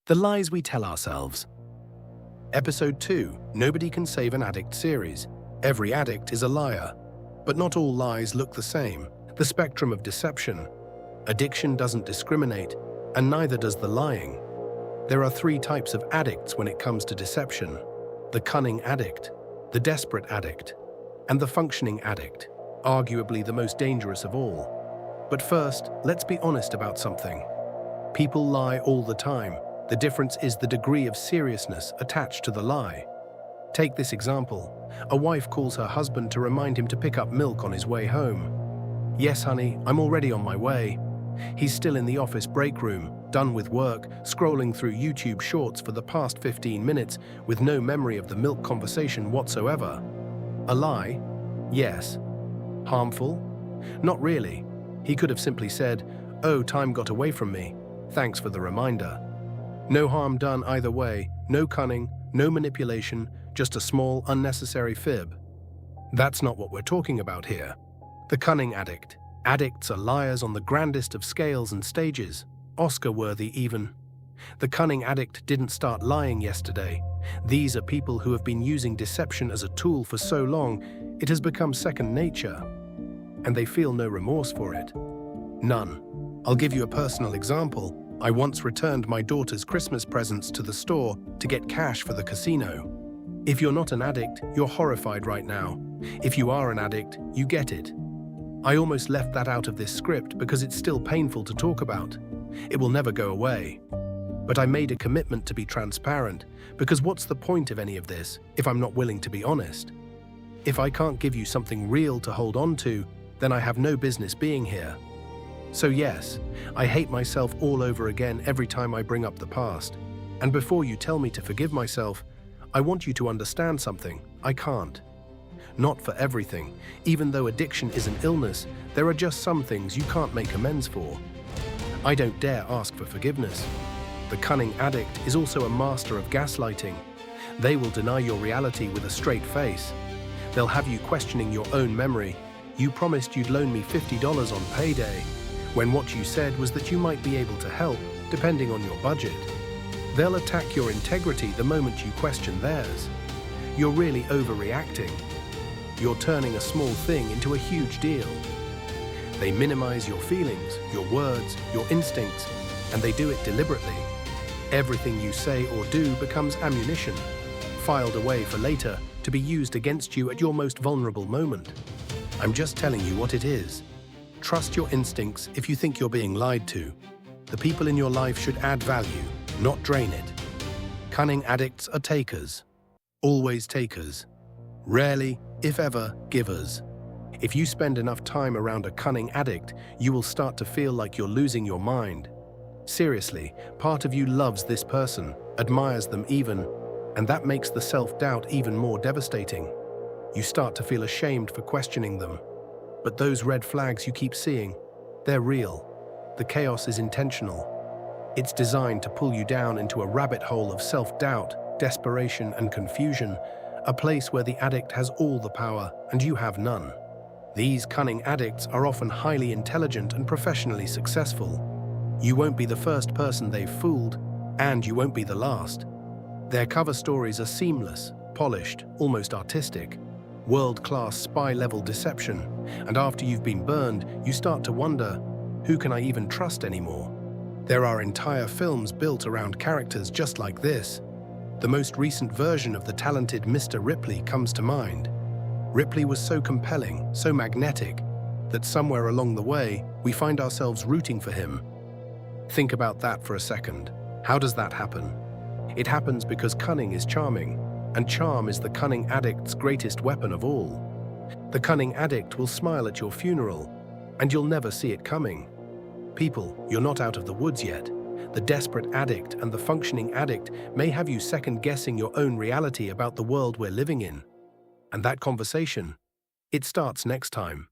The lies we tell ourselves. Episode 2, Nobody Can Save an Addict series. Every addict is a liar. But not all lies look the same. The spectrum of deception. Addiction doesn't discriminate, and neither does the lying. There are 3 types of addicts when it comes to deception: the cunning addict, the desperate addict, and the functioning addict, arguably the most dangerous of all. But first, let's be honest about something. People lie all the time. The difference is the degree of seriousness attached to the lie. Take this example. A wife calls her husband to remind him to pick up milk on his way home. "Yes, honey, I'm already on my way." He's still in the office break room, done with work, scrolling through YouTube shorts for the past 15 minutes with no memory of the milk conversation whatsoever. A lie? Yes. Harmful? Not really. He could have simply said, "Oh, time got away from me. Thanks for the reminder." No harm done either way, no cunning, no manipulation, just a small, unnecessary fib. That's not what we're talking about here. The cunning addict. Addicts are liars on the grandest of scales and stages, Oscar-worthy even. The cunning addict didn't start lying yesterday. These are people who have been using deception as a tool for so long, it has become second nature. And they feel no remorse for it. None. I'll give you a personal example. I once returned my daughter's Christmas presents to the store to get cash for the casino. If you're not an addict, you're horrified right now. If you are an addict, you get it. I almost left that out of this script because it's still painful to talk about. It will never go away. But I made a commitment to be transparent, because what's the point of any of this if I'm not willing to be honest? If I can't give you something real to hold on to, then I have no business being here. So yes, I hate myself all over again every time I bring up the past. And before you tell me to forgive myself, I want you to understand something. I can't. Not for everything. Even though addiction is an illness, there are just some things you can't make amends for. I don't dare ask for forgiveness. The cunning addict is also a master of gaslighting. They will deny your reality with a straight face. They'll have you questioning your own memory. You promised you'd loan me $50 on payday, when what you said was that you might be able to help, depending on your budget. They'll attack your integrity the moment you question theirs. You're really overreacting. You're turning a small thing into a huge deal. They minimize your feelings, your words, your instincts, and they do it deliberately. Everything you say or do becomes ammunition, filed away for later to be used against you at your most vulnerable moment. I'm just telling you what it is. Trust your instincts if you think you're being lied to. The people in your life should add value, not drain it. Cunning addicts are takers. Always takers. Rarely, if ever, givers. If you spend enough time around a cunning addict, you will start to feel like you're losing your mind. Seriously, part of you loves this person, admires them even, and that makes the self-doubt even more devastating. You start to feel ashamed for questioning them. But those red flags you keep seeing, they're real. The chaos is intentional. It's designed to pull you down into a rabbit hole of self-doubt, desperation, and confusion, a place where the addict has all the power and you have none. These cunning addicts are often highly intelligent and professionally successful. You won't be the first person they've fooled, and you won't be the last. Their cover stories are seamless, polished, almost artistic. World-class spy-level deception, and after you've been burned, you start to wonder, who can I even trust anymore? There are entire films built around characters just like this. The most recent version of the talented Mr. Ripley comes to mind. Ripley was so compelling, so magnetic, that somewhere along the way, we find ourselves rooting for him. Think about that for a second. How does that happen? It happens because cunning is charming. And charm is the cunning addict's greatest weapon of all. The cunning addict will smile at your funeral, and you'll never see it coming. People, you're not out of the woods yet. The desperate addict and the functioning addict may have you second-guessing your own reality about the world we're living in. And that conversation, it starts next time.